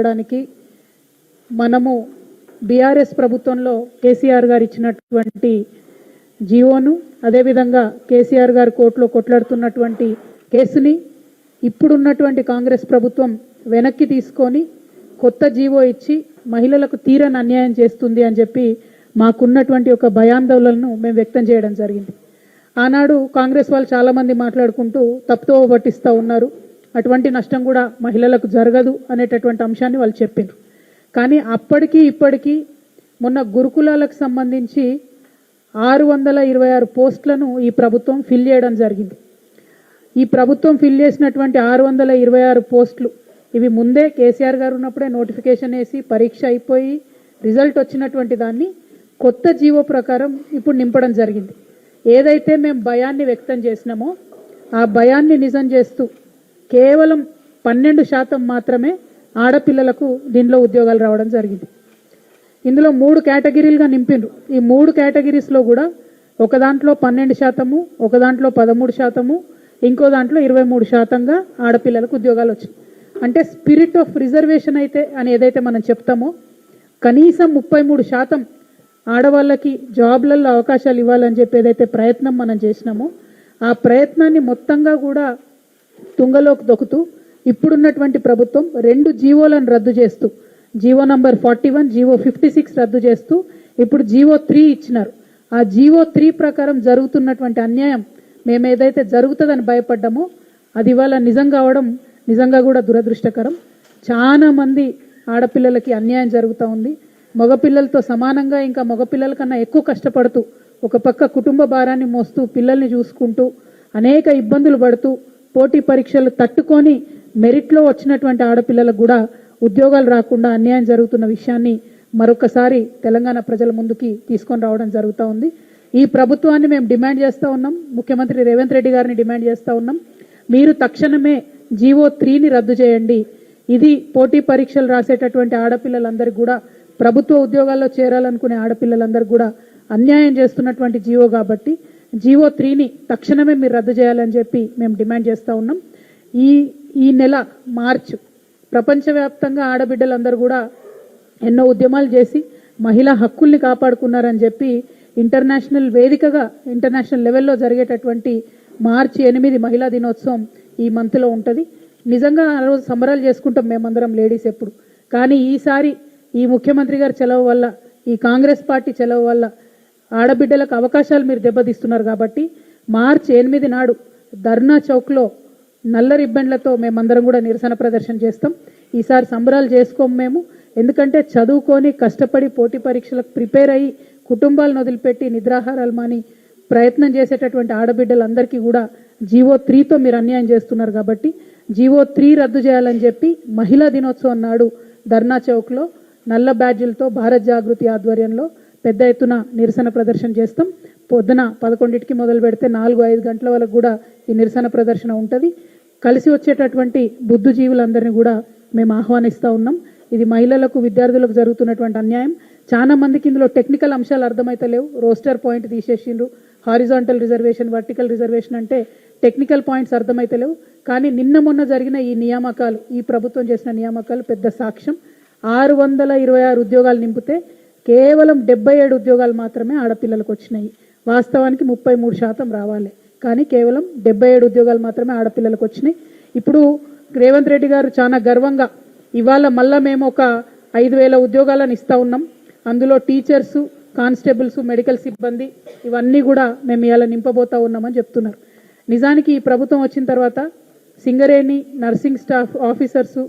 ఉండడానికి మనము బీఆర్ఎస్ ప్రభుత్వంలో కేసీఆర్ గారు ఇచ్చినటువంటి జీవోను అదేవిధంగా కేసీఆర్ గారు కోర్టులో కొట్లాడుతున్నటువంటి కేసుని ఇప్పుడున్నటువంటి కాంగ్రెస్ ప్రభుత్వం వెనక్కి తీసుకొని కొత్త జీవో ఇచ్చి మహిళలకు తీరని అన్యాయం చేస్తుంది అని చెప్పి మాకున్నటువంటి ఒక భయాందోళనను మేము వ్యక్తం చేయడం జరిగింది. ఆనాడు కాంగ్రెస్ వాళ్ళు చాలామంది మాట్లాడుకుంటూ తప్పుతో పట్టిస్తూ ఉన్నారు, అటువంటి నష్టం కూడా మహిళలకు జరగదు అనేటటువంటి అంశాన్ని వాళ్ళు చెప్పారు. కానీ అప్పటికి ఇప్పటికీ మొన్న గురుకులాలకు సంబంధించి 626 పోస్టులను ఈ ప్రభుత్వం ఫిల్ చేయడం జరిగింది. ఈ ప్రభుత్వం ఫిల్ చేసినటువంటి 626 పోస్టులు ఇవి ముందే కేసీఆర్ గారు ఉన్నప్పుడే నోటిఫికేషన్ వేసి పరీక్ష అయిపోయి రిజల్ట్ వచ్చినటువంటి దాన్ని కొత్త జీవో ప్రకారం ఇప్పుడు నింపడం జరిగింది. ఏదైతే మేము భయాన్ని వ్యక్తం చేసినామో ఆ భయాన్ని నిజం చేస్తూ కేవలం 12% మాత్రమే ఆడపిల్లలకు దీనిలో ఉద్యోగాలు రావడం జరిగింది. ఇందులో 3 కేటగిరీలుగా నింపిండ్రు. ఈ 3 కేటగిరీస్లో కూడా ఒక దాంట్లో 12%, ఒక దాంట్లో 13%, ఇంకో దాంట్లో 23%గా ఆడపిల్లలకు ఉద్యోగాలు వచ్చినాయి. అంటే స్పిరిట్ ఆఫ్ రిజర్వేషన్ అయితే అని ఏదైతే మనం చెప్తామో కనీసం 33% ఆడవాళ్ళకి జాబ్లలో అవకాశాలు ఇవ్వాలని చెప్పి ఏదైతే ప్రయత్నం మనం చేసినామో ఆ ప్రయత్నాన్ని మొత్తంగా కూడా తుంగలోకి దొక్కుతూ ఇప్పుడున్నటువంటి ప్రభుత్వం 2 జీవోలను రద్దు చేస్తూ జీవో నంబర్ 41, జీవో 56 రద్దు చేస్తూ ఇప్పుడు జీవో 3 ఇచ్చినారు. ఆ జీవో 3 ప్రకారం జరుగుతున్నటువంటి అన్యాయం మేము ఏదైతే జరుగుతుందని భయపడ్డామో అది ఇవాళ నిజం కావడం నిజంగా కూడా దురదృష్టకరం. చాలా మంది ఆడపిల్లలకి అన్యాయం జరుగుతూ ఉంది. మగపిల్లలతో సమానంగా ఇంకా మగపిల్లల కన్నా ఎక్కువ కష్టపడుతూ ఒక పక్క కుటుంబ భారాన్ని మోస్తూ పిల్లల్ని చూసుకుంటూ అనేక ఇబ్బందులు పడుతూ పోటీ పరీక్షలు తట్టుకొని మెరిట్లో వచ్చినటువంటి ఆడపిల్లలకు కూడా ఉద్యోగాలు రాకుండా అన్యాయం జరుగుతున్న విషయాన్ని మరొకసారి తెలంగాణ ప్రజల ముందుకి తీసుకొని రావడం జరుగుతూ ఉంది. ఈ ప్రభుత్వాన్ని మేము డిమాండ్ చేస్తూ ఉన్నాం, ముఖ్యమంత్రి రేవంత్ రెడ్డి గారిని డిమాండ్ చేస్తూ ఉన్నాం, మీరు తక్షణమే జీవో 3ని రద్దు చేయండి. ఇది పోటీ పరీక్షలు రాసేటటువంటి ఆడపిల్లలందరికీ కూడా ప్రభుత్వ ఉద్యోగాల్లో చేరాలనుకునే ఆడపిల్లలందరికీ కూడా అన్యాయం చేస్తున్నటువంటి జీవో కాబట్టి జీవో 3ని తక్షణమే మీరు రద్దు చేయాలని చెప్పి మేము డిమాండ్ చేస్తూ ఉన్నాం. ఈ నెల మార్చి ప్రపంచవ్యాప్తంగా ఆడబిడ్డలందరూ కూడా ఎన్నో ఉద్యమాలు చేసి మహిళా హక్కుల్ని కాపాడుకున్నారని చెప్పి ఇంటర్నేషనల్ వేదికగా ఇంటర్నేషనల్ లెవెల్లో జరిగేటటువంటి మార్చి 8 మహిళా దినోత్సవం ఈ మంత్లో ఉంటుంది. నిజంగా ఆ రోజు సంబరాలు చేసుకుంటాం మేమందరం లేడీస్ ఎప్పుడు. కానీ ఈసారి ఈ ముఖ్యమంత్రి గారి చలవ వల్ల ఈ కాంగ్రెస్ పార్టీ చలవ వల్ల ఆడబిడ్డలకు అవకాశాలు మీరు దెబ్బతీస్తున్నారు కాబట్టి మార్చి 8 నాడు ధర్నా చౌక్లో నల్ల రిబ్బన్లతో మేమందరం కూడా నిరసన ప్రదర్శన చేస్తాం. ఈసారి సంబరాలు చేసుకోము మేము, ఎందుకంటే చదువుకొని కష్టపడి పోటీ పరీక్షలకు ప్రిపేర్ అయ్యి కుటుంబాలను వదిలిపెట్టి నిద్రాహారాలు మాని ప్రయత్నం చేసేటటువంటి ఆడబిడ్డలందరికీ కూడా జీవో 3తో మీరు అన్యాయం చేస్తున్నారు కాబట్టి జీవో 3 రద్దు చేయాలని చెప్పి మహిళా దినోత్సవం నాడు ధర్నా చౌక్లో నల్ల బ్యాడ్జీలతో భారత్ జాగృతి ఆధ్వర్యంలో పెద్ద ఎత్తున నిరసన ప్రదర్శన చేస్తాం. పొద్దున 11కి మొదలు పెడితే 4-5 గంటల వరకు కూడా ఈ నిరసన ప్రదర్శన ఉంటుంది. కలిసి వచ్చేటటువంటి బుద్ధిజీవులందరినీ కూడా మేము ఆహ్వానిస్తూ ఉన్నాం. ఇది మహిళలకు విద్యార్థులకు జరుగుతున్నటువంటి అన్యాయం. చాలా మందికి ఇందులో టెక్నికల్ అంశాలు అర్థమైతలేవు. రోస్టర్ పాయింట్ తీసేసిండ్రు, హారిజాంటల్ రిజర్వేషన్, వర్టికల్ రిజర్వేషన్ అంటే టెక్నికల్ పాయింట్స్ అర్థమైతలేవు. కానీ నిన్న మొన్న జరిగిన ఈ నియామకాలు, ఈ ప్రభుత్వం చేసిన నియామకాలు పెద్ద సాక్ష్యం. 626 ఉద్యోగాలు నింపితే కేవలం 77 ఉద్యోగాలు మాత్రమే ఆడపిల్లలకు వచ్చినాయి. వాస్తవానికి 33% రావాలి, కానీ కేవలం 77 ఉద్యోగాలు మాత్రమే ఆడపిల్లలకు వచ్చినాయి. ఇప్పుడు రేవంత్ రెడ్డి గారు చాలా గర్వంగా ఇవాళ మళ్ళా మేము ఒక 5,000 ఉద్యోగాలను ఇస్తూ ఉన్నాం. అందులో టీచర్సు, కానిస్టేబుల్స్, మెడికల్ సిబ్బంది ఇవన్నీ కూడా మేము ఇవాళ నింపబోతా ఉన్నామని చెప్తున్నారు. నిజానికి ఈ ప్రభుత్వం వచ్చిన తర్వాత Singareni, nursing staff officers,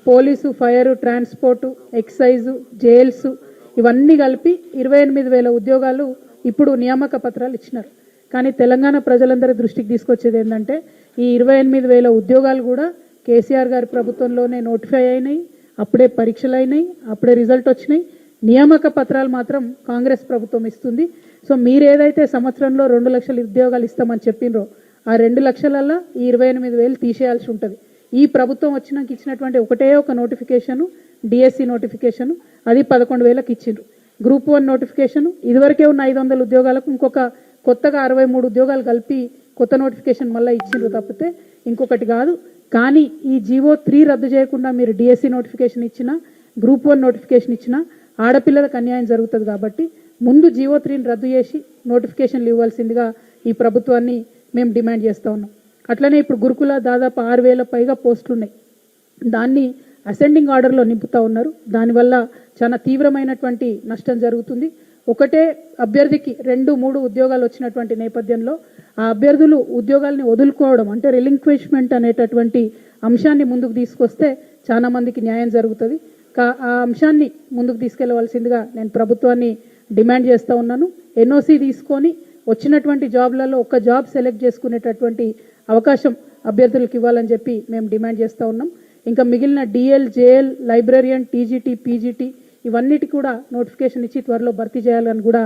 police, fire, transport, excise, jails ఇవన్నీ కలిపి 28,000 ఉద్యోగాలు ఇప్పుడు నియామక పత్రాలు ఇచ్చినారు. కానీ తెలంగాణ ప్రజలందరి దృష్టికి తీసుకొచ్చేది ఏంటంటే ఈ 28,000 ఉద్యోగాలు కూడా కేసీఆర్ గారి ప్రభుత్వంలోనే నోటిఫై అయినాయి, అప్పుడే పరీక్షలు అయినాయి, అప్పుడే రిజల్ట్ వచ్చినాయి. నియామక పత్రాలు మాత్రం కాంగ్రెస్ ప్రభుత్వం ఇస్తుంది. సో మీరు ఏదైతే సంవత్సరంలో 2 లక్షల ఉద్యోగాలు ఇస్తామని చెప్పినరో ఆ 2 లక్షలల్లో ఈ 28,000 తీసేయాల్సి ఉంటుంది. ఈ ప్రభుత్వం వచ్చినాక ఇచ్చినటువంటి ఒకటే ఒక నోటిఫికేషను డిఎస్సి నోటిఫికేషను, అది 11,000కి ఇచ్చిండ్రు. గ్రూప్ 1 నోటిఫికేషను ఇదివరకే ఉన్న 500 ఉద్యోగాలకు ఇంకొక కొత్తగా 63 ఉద్యోగాలు కలిపి కొత్త నోటిఫికేషన్ మళ్ళీ ఇచ్చిండ్రు తప్పితే ఇంకొకటి కాదు. కానీ ఈ జీవో 3 రద్దు చేయకుండా మీరు డిఎస్సి నోటిఫికేషన్ ఇచ్చినా, గ్రూప్ 1 నోటిఫికేషన్ ఇచ్చినా ఆడపిల్లలకు అన్యాయం జరుగుతుంది. కాబట్టి ముందు జీవో 3ని రద్దు చేసి నోటిఫికేషన్లు ఇవ్వాల్సిందిగా ఈ ప్రభుత్వాన్ని మేము డిమాండ్ చేస్తూ ఉన్నాం. అట్లనే ఇప్పుడు గురుకుల దాదాపు 6,000 పైగా పోస్టులు ఉన్నాయి. దాన్ని అసెండింగ్ ఆర్డర్లో నింపుతూ ఉన్నారు. దానివల్ల చాలా తీవ్రమైనటువంటి నష్టం జరుగుతుంది. ఒకటే అభ్యర్థికి 2-3 ఉద్యోగాలు వచ్చినటువంటి నేపథ్యంలో ఆ అభ్యర్థులు ఉద్యోగాల్ని వదులుకోవడం అంటే రిలింక్విష్మెంట్ అనేటటువంటి అంశాన్ని ముందుకు తీసుకొస్తే చాలా మందికి న్యాయం జరుగుతుంది. ఆ అంశాన్ని ముందుకు తీసుకెళ్లవలసిందిగా నేను ప్రభుత్వాన్ని డిమాండ్ చేస్తూ ఉన్నాను. ఎన్ఓసి తీసుకొని వచ్చినటువంటి జాబ్లలో ఒక జాబ్ సెలెక్ట్ చేసుకునేటటువంటి అవకాశం అభ్యర్థులకు ఇవ్వాలని చెప్పి మేము డిమాండ్ చేస్తూ ఉన్నాం. ఇంకా మిగిలిన DL, JL, librarian, TGT, PGT ఇవన్నిటి కూడా నోటిఫికేషన్ ఇచ్చి త్వరలో భర్తీ చేయాలని కూడా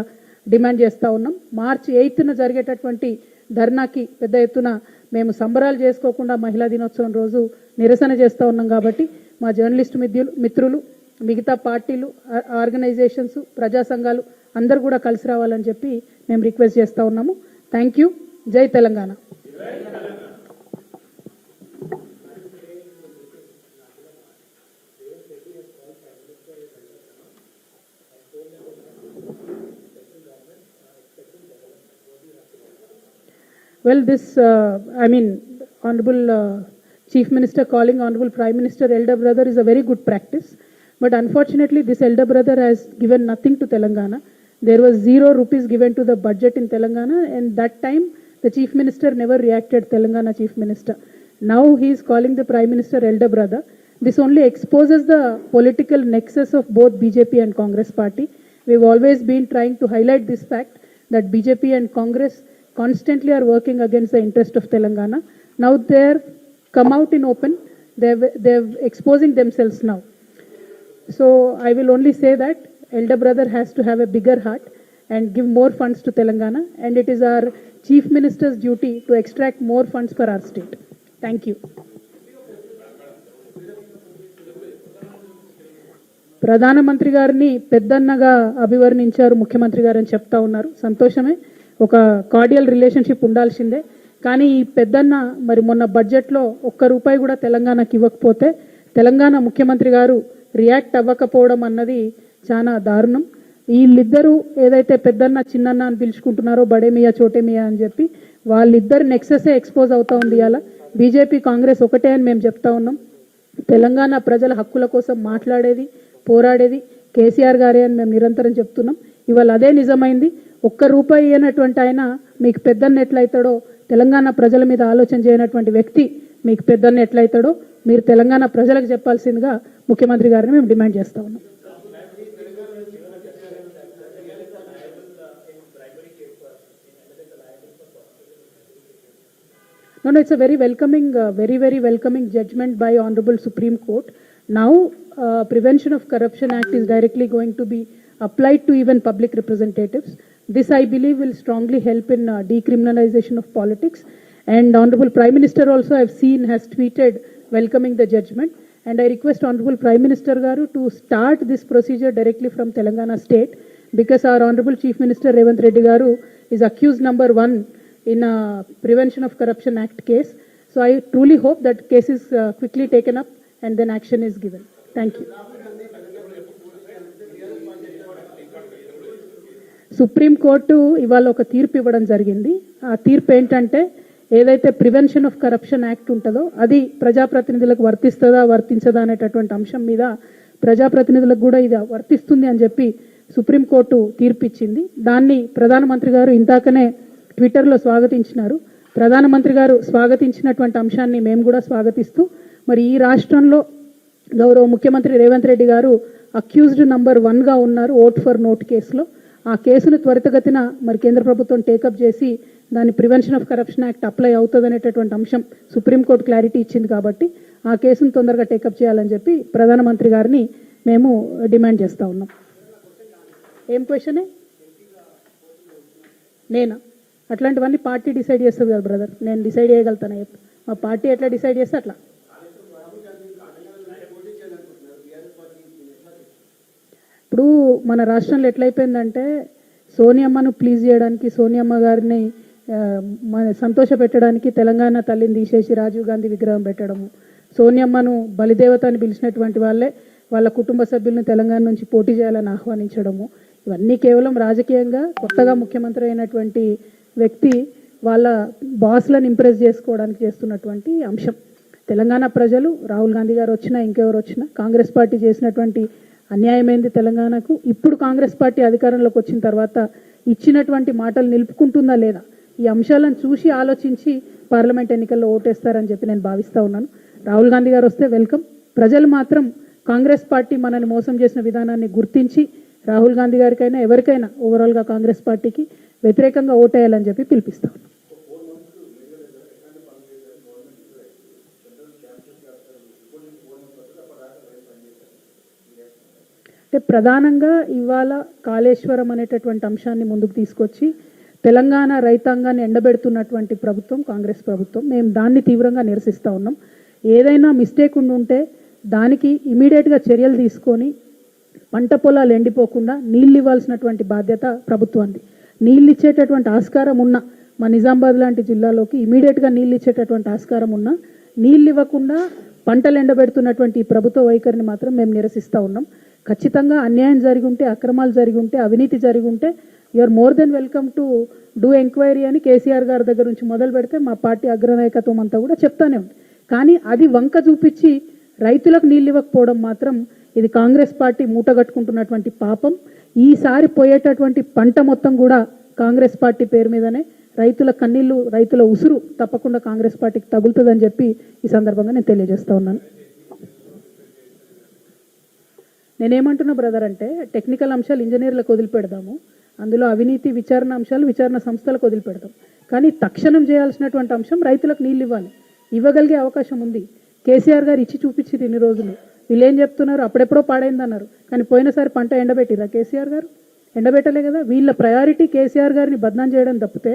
డిమాండ్ చేస్తూ ఉన్నాం. March 8న జరిగేటటువంటి ధర్నాకి పెద్ద ఎత్తున మేము సంబరాలు చేసుకోకుండా మహిళా దినోత్సవం రోజు నిరసన చేస్తూ ఉన్నాం. కాబట్టి మా జర్నలిస్ట్ మిత్రులు, మిగతా పార్టీలు, ఆర్గనైజేషన్స్, ప్రజా సంఘాలు అందరూ కూడా కలిసి రావాలని చెప్పి మేము రిక్వెస్ట్ చేస్తూ ఉన్నాము. Thank you. జై Telangana. Well, this, Honorable Chief Minister calling Honorable Prime Minister elder brother is a very good practice. But unfortunately, this elder brother has given nothing to Telangana. There was 0 rupees given to the budget in Telangana, and that time the Chief Minister never reacted, Telangana Chief Minister. Now he is calling the Prime Minister elder brother. This only exposes the political nexus of both BJP and Congress party. We've always been trying to highlight this fact that BJP and Congress constantly are working against the interest of Telangana. Now they're come out in open. They're exposing themselves now. So I will only say that elder brother has to have a bigger heart and give more funds to Telangana, and it is our Chief Minister's duty to extract more funds for our state. Thank you. ప్రధానమంత్రి గారిని పెద్దన్నగా అభివర్ణించారు ముఖ్యమంత్రి గారు అని చెప్తా ఉన్నారు. సంతోషమే, ఒక కార్డియల్ రిలేషన్షిప్ ఉండాల్సిందే. కానీ ఈ పెద్దన్న మరి మొన్న బడ్జెట్లో ₹1 కూడా తెలంగాణకి ఇవ్వకపోతే తెలంగాణ ముఖ్యమంత్రి గారు రియాక్ట్ అవ్వకపోవడం అన్నది చాలా దారుణం. వీళ్ళిద్దరూ ఏదైతే పెద్దన్న చిన్నన్న అని పిలుచుకుంటున్నారో, బడేమియా చోటేమియా అని చెప్పి, వాళ్ళిద్దరు నెక్సెసే ఎక్స్పోజ్ అవుతా ఉంది. అలా బీజేపీ కాంగ్రెస్ ఒకటే అని మేము చెప్తా ఉన్నాం. తెలంగాణ ప్రజల హక్కుల కోసం మాట్లాడేది, పోరాడేది కేసీఆర్ గారే అని మేము నిరంతరం చెప్తున్నాం. ఇవాళ అదే నిజమైంది. ₹1 అయినటువంటి ఆయన మీకు పెద్దన్న ఎట్లయితాడో, తెలంగాణ ప్రజల మీద ఆలోచన చేయనటువంటి వ్యక్తి మీకు పెద్దన్న ఎట్లయితాడో మీరు తెలంగాణ ప్రజలకు చెప్పాల్సిందిగా ముఖ్యమంత్రి గారిని మేము డిమాండ్ చేస్తా ఉన్నాం. No, it's a very welcoming judgment by Honorable Supreme Court. Now, Prevention of Corruption Act is directly going to be applied to even public representatives. This, I believe, will strongly help in decriminalization of politics. And Honorable Prime Minister also, I've seen, has tweeted welcoming the judgment. And I request Honorable Prime Minister Garu to start this procedure directly from Telangana State, because our Honorable Chief Minister Revanth Reddy Garu is accused number 1 in a Prevention of Corruption Act case. So I truly hope that case is quickly taken up and then action is given. Thank you. Supreme court ఇవాళ ఒక తీర్పు ఇవ్వడం జరిగింది. ఆ తీర్పు ఏంటంటే, ఏదైతే prevention of corruption act ఉంటుందో అది ప్రజాప్రతినిధులకు వర్తిస్తుందా వర్తించదా అనేటటువంటి అంశం మీద ప్రజాప్రతినిధులకు కూడా ఇది వర్తిస్తుంది అని చెప్పి సుప్రీంకోర్టు తీర్పు ఇచ్చింది. దాన్ని ప్రధానమంత్రి గారు ఇందాకనే ట్విట్టర్లో స్వాగతించినారు. ప్రధానమంత్రి గారు స్వాగతించినటువంటి అంశాన్ని మేము కూడా స్వాగతిస్తూ, మరి ఈ రాష్ట్రంలో గౌరవ ముఖ్యమంత్రి రేవంత్ రెడ్డి గారు అక్యూజ్డ్ నంబర్ 1గా ఉన్నారు ఓట్ ఫర్ నోట్ కేసులో. ఆ కేసును త్వరితగతిన మరి కేంద్ర ప్రభుత్వం టేకప్ చేసి దాని prevention of corruption act apply అవుతుంది అనేటటువంటి అంశం సుప్రీంకోర్టు క్లారిటీ ఇచ్చింది. కాబట్టి ఆ కేసును తొందరగా టేకప్ చేయాలని చెప్పి ప్రధానమంత్రి గారిని మేము డిమాండ్ చేస్తూ ఉన్నాం. ఏం క్వశ్చనే? నేనా? అట్లాంటివన్నీ పార్టీ డిసైడ్ చేస్తుంది కదా బ్రదర్, నేను డిసైడ్ చేయగలుగుతాను. మా పార్టీ ఎట్లా డిసైడ్ చేస్తే అట్లా. ఇప్పుడు మన రాష్ట్రంలో ఎట్లయిపోయిందంటే, సోనియమ్మను ప్లీజ్ చేయడానికి, సోనియమ్మ గారిని మన సంతోష పెట్టడానికి తెలంగాణ తల్లిని తీసేసి రాజీవ్ గాంధీ విగ్రహం పెట్టడము, సోనియమ్మను బలిదేవత అని పిలిచినటువంటి వాళ్ళే వాళ్ళ కుటుంబ సభ్యులను తెలంగాణ నుంచి పోటీ చేయాలని ఆహ్వానించడము, ఇవన్నీ కేవలం రాజకీయంగా కొత్తగా ముఖ్యమంత్రి అయినటువంటి వ్యక్తి వాళ్ళ బాస్లను ఇంప్రెస్ చేసుకోవడానికి చేస్తున్నటువంటి అంశం. తెలంగాణ ప్రజలు రాహుల్ గాంధీ గారు వచ్చినా ఇంకెవరు వచ్చినా కాంగ్రెస్ పార్టీ చేసినటువంటి అన్యాయమైంది తెలంగాణకు. ఇప్పుడు కాంగ్రెస్ పార్టీ అధికారంలోకి వచ్చిన తర్వాత ఇచ్చినటువంటి మాటలు నిలుపుకుంటుందా లేదా, ఈ అంశాలను చూసి ఆలోచించి పార్లమెంట్ ఎన్నికల్లో ఓటేస్తారని చెప్పి నేను భావిస్తూ ఉన్నాను. రాహుల్ గాంధీ గారు వస్తే వెల్కమ్. ప్రజలు మాత్రం కాంగ్రెస్ పార్టీ మనల్ని మోసం చేసిన విధానాన్ని గుర్తించి రాహుల్ గాంధీ గారికైనా ఎవరికైనా ఓవరాల్గా కాంగ్రెస్ పార్టీకి వ్యతిరేకంగా ఓటేయాలని చెప్పి పిలిపిస్తా ఉన్నాను. అంటే ప్రధానంగా ఇవాళ కాళేశ్వరం అనేటటువంటి అంశాన్ని ముందుకు తీసుకొచ్చి తెలంగాణ రైతాంగాన్ని ఎండబెడుతున్నటువంటి ప్రభుత్వం కాంగ్రెస్ ప్రభుత్వం. మేము దాన్ని తీవ్రంగా నిరసిస్తూ ఉన్నాం. ఏదైనా మిస్టేక్ ఉంటే దానికి ఇమీడియట్గా చర్యలు తీసుకొని పంట పొలాలు ఎండిపోకుండా నీళ్ళు ఇవ్వాల్సినటువంటి బాధ్యత ప్రభుత్వానికి. నీళ్ళు ఇచ్చేటటువంటి ఆస్కారం ఉన్న మా నిజామాబాద్ లాంటి జిల్లాలోకి ఇమీడియట్గా నీళ్ళు ఇచ్చేటటువంటి ఆస్కారం ఉన్న నీళ్ళు ఇవ్వకుండా పంటలు ఎండబెడుతున్నటువంటి ఈ ప్రభుత్వ వైఖరిని మాత్రం మేము నిరసిస్తూ ఉన్నాం. ఖచ్చితంగా అన్యాయం జరిగి ఉంటే, అక్రమాలు జరిగి ఉంటే, అవినీతి జరిగి ఉంటే you're more than welcome to do enquiry అని కేసీఆర్ గారి దగ్గర నుంచి మొదలు పెడితే మా పార్టీ అగ్రనాయకత్వం అంతా కూడా చెప్తానే ఉంది. కానీ అది వంక చూపించి రైతులకు నీళ్ళు ఇవ్వకపోవడం మాత్రం ఇది కాంగ్రెస్ పార్టీ మూటగట్టుకుంటున్నటువంటి పాపం. ఈసారి పోయేటటువంటి పంట మొత్తం కూడా కాంగ్రెస్ పార్టీ పేరు మీదనే రైతుల కన్నీళ్లు, రైతుల ఉసురు తప్పకుండా కాంగ్రెస్ పార్టీకి తగులుతుందని చెప్పి ఈ సందర్భంగా నేను తెలియజేస్తూ ఉన్నాను. నేనేమంటున్నా బ్రదర్ అంటే టెక్నికల్ అంశాలు ఇంజనీర్లకు వదిలిపెడదాము, అందులో అవినీతి విచారణ అంశాలు విచారణ సంస్థలకు వదిలిపెడదాం. కానీ తక్షణం చేయాల్సినటువంటి అంశం రైతులకు నీళ్ళు ఇవ్వాలి. ఇవ్వగలిగే అవకాశం ఉంది. కేసీఆర్ గారు ఇచ్చి చూపించింది ఇన్ని రోజులు. వీళ్ళు ఏం చెప్తున్నారు, అప్పుడెప్పుడో పాడైందన్నారు. కానీ పోయినసారి పంట ఎండబెట్టిరా కేసీఆర్ గారు? ఎండబెట్టలే కదా. వీళ్ళ ప్రయారిటీ కేసీఆర్ గారిని బద్నాం చేయడం తప్పితే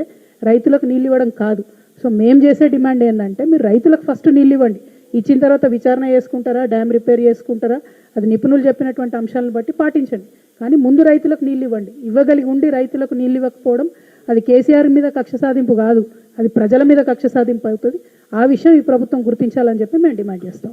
రైతులకు నీళ్ళు ఇవ్వడం కాదు. సో మేము చేసే డిమాండ్ ఏంటంటే మీరు రైతులకు ఫస్ట్ నీళ్ళు ఇవ్వండి. ఇచ్చిన తర్వాత విచారణ చేసుకుంటారా, డ్యామ్ రిపేర్ చేసుకుంటారా, అది నిపుణులు చెప్పినటువంటి అంశాలను బట్టి పాటించండి. కానీ ముందు రైతులకు నీళ్ళు ఇవ్వండి. ఇవ్వగలిగి ఉండి రైతులకు నీళ్ళు ఇవ్వకపోవడం అది కేసీఆర్ మీద కక్ష సాధింపు కాదు, అది ప్రజల మీద కక్ష సాధింపు అవుతుంది. ఆ విషయం ఈ ప్రభుత్వం గుర్తించాలని చెప్పి మేము డిమాండ్ చేస్తాం.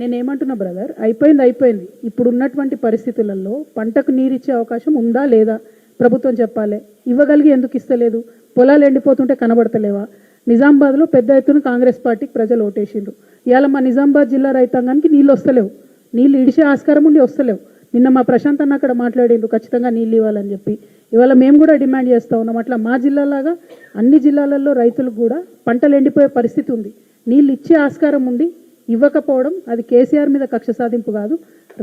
నేనేమంటున్నా బ్రదర్, అయిపోయింది. ఇప్పుడు ఉన్నటువంటి పరిస్థితులలో పంటకు నీరిచ్చే అవకాశం ఉందా లేదా ప్రభుత్వం చెప్పాలి. ఇవ్వగలిగి ఎందుకు ఇస్తలేదు? పొలాలు ఎండిపోతుంటే కనబడతలేవా? నిజామాబాద్లో పెద్ద ఎత్తున కాంగ్రెస్ పార్టీకి ప్రజలు ఓటేసిండ్రు. ఇవాళ మా నిజామాబాద్ జిల్లా రైతాంగానికి నీళ్ళు వస్తలేవు, నీళ్ళు ఇడిచే ఆస్కారం ఉండి వస్తలేవు. నిన్న మా ప్రశాంత్ అన్న అక్కడ మాట్లాడిండ్రు ఖచ్చితంగా నీళ్ళు ఇవ్వాలని చెప్పి. ఇవాళ మేము కూడా డిమాండ్ చేస్తూ ఉన్నాం. అట్లా మా జిల్లాలాగా అన్ని జిల్లాలలో రైతులకు కూడా పంటలు ఎండిపోయే పరిస్థితి ఉంది. నీళ్ళు ఇచ్చే ఆస్కారం ఉంది, ఇవ్వకపోవడం అది కేసీఆర్ మీద కక్ష సాధింపు కాదు,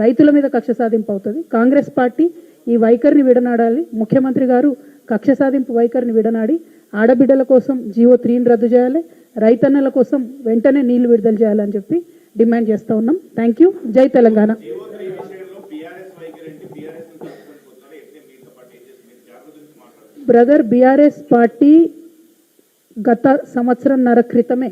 రైతుల మీద కక్ష సాధింపు అవుతుంది. కాంగ్రెస్ పార్టీ ఈ వైఖరిని విడనాడాలి. ముఖ్యమంత్రి గారు కక్ష సాధింపు వైఖరిని విడనాడి ఆడబిడ్డల కోసం జీవో 3ని రద్దు చేయాలి, రైతన్నల కోసం వెంటనే నీళ్లు విడుదల చేయాలని చెప్పి డిమాండ్ చేస్తూ ఉన్నాం. Thank you. జై తెలంగాణ. బ్రదర్, బీఆర్ఎస్ పార్టీ గత సంవత్సరంన్నర క్రితమే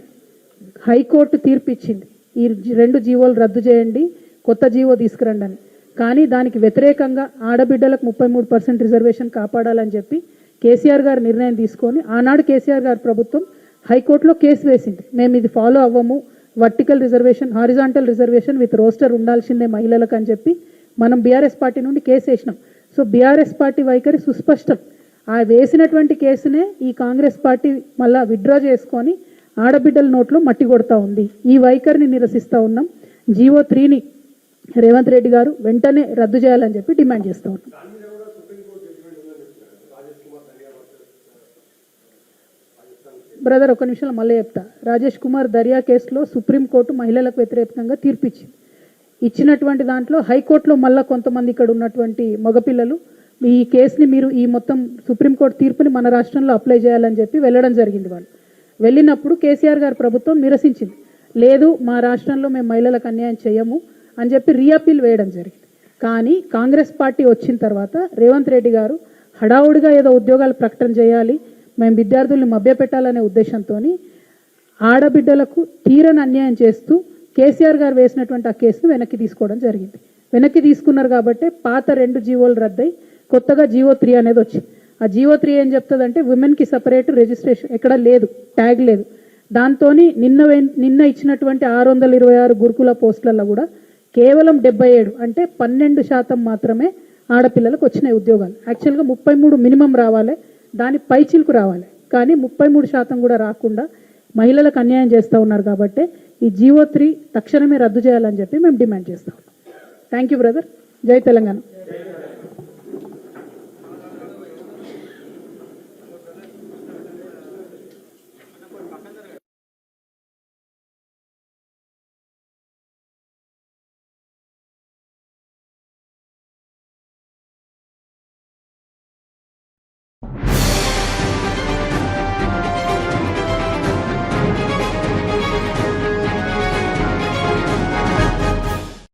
హైకోర్టు తీర్పు ఇచ్చింది, ఈ 2 జీవోలు రద్దు చేయండి, కొత్త జీవో తీసుకురండి అని. కానీ దానికి వ్యతిరేకంగా ఆడబిడ్డలకు 33% రిజర్వేషన్ కాపాడాలని చెప్పి కేసీఆర్ గారు నిర్ణయం తీసుకొని ఆనాడు కేసీఆర్ గారి ప్రభుత్వం హైకోర్టులో కేసు వేసింది. మేము ఇది ఫాలో అవ్వము, vertical reservation, horizontal reservation with roster ఉండాల్సిందే మహిళలకు అని చెప్పి మనం బీఆర్ఎస్ పార్టీ నుండి కేసు వేసినాం. సో బీఆర్ఎస్ పార్టీ వైఖరి సుస్పష్టం. ఆ వేసినటువంటి కేసునే ఈ కాంగ్రెస్ పార్టీ మళ్ళా విత్డ్రా చేసుకొని ఆడబిడ్డల నోట్లో మట్టి కొడతా ఉంది. ఈ వైఖరిని నిరసిస్తూ ఉన్నాం. జీవో 3ని రేవంత్ రెడ్డి గారు వెంటనే రద్దు చేయాలని చెప్పి డిమాండ్ చేస్తూ ఉన్నాం. బ్రదర్, ఒక నిమిషం మళ్ళీ చెప్తా. రాజేష్ కుమార్ దర్యా కేసులో సుప్రీంకోర్టు మహిళలకు వ్యతిరేకంగా తీర్పిచ్చింది. ఇచ్చినటువంటి దాంట్లో హైకోర్టులో మళ్ళీ కొంతమంది ఇక్కడ ఉన్నటువంటి మగపిల్లలు ఈ కేసుని మీరు ఈ మొత్తం సుప్రీంకోర్టు తీర్పుని మన రాష్ట్రంలో అప్లై చేయాలని చెప్పి వెళ్ళడం జరిగింది. వాళ్ళు వెళ్ళినప్పుడు కేసీఆర్ గారి ప్రభుత్వం నిరసించింది. లేదు, మా రాష్ట్రంలో మేము మహిళలకు అన్యాయం చేయము అని చెప్పి రీఅపీల్ వేయడం జరిగింది. కానీ కాంగ్రెస్ పార్టీ వచ్చిన తర్వాత రేవంత్ రెడ్డి గారు హడావుడిగా ఏదో ఉద్యోగాలు ప్రకటన చేయాలి, మేము విద్యార్థుల్ని మభ్యపెట్టాలనే ఉద్దేశంతో ఆడబిడ్డలకు తీరని అన్యాయం చేస్తూ కేసీఆర్ గారు వేసినటువంటి ఆ కేసును వెనక్కి తీసుకోవడం జరిగింది. వెనక్కి తీసుకున్నారు కాబట్టి పాత 2 జీవోలు రద్దయి కొత్తగా జీవో 3 అనేది వచ్చింది. ఆ జీవో 3 ఏం చెప్తుందంటే ఉమెన్కి సపరేట్ రిజిస్ట్రేషన్ ఎక్కడ లేదు, ట్యాగ్ లేదు. దాంతో నిన్న ఇచ్చినటువంటి 626 గురుకుల పోస్టులలో కూడా కేవలం 77 అంటే 12% మాత్రమే ఆడపిల్లలకు వచ్చినాయి ఉద్యోగాలు. యాక్చువల్గా 33 మినిమం రావాలి, దాని పైచిలకు రావాలి, కానీ 33% కూడా రాకుండా మహిళలకు అన్యాయం చేస్తూ ఉన్నారు. కాబట్టి ఈ జీవో 3 తక్షణమే రద్దు చేయాలని చెప్పి మేము డిమాండ్ చేస్తూ ఉన్నాం. Thank you brother. జై తెలంగాణ.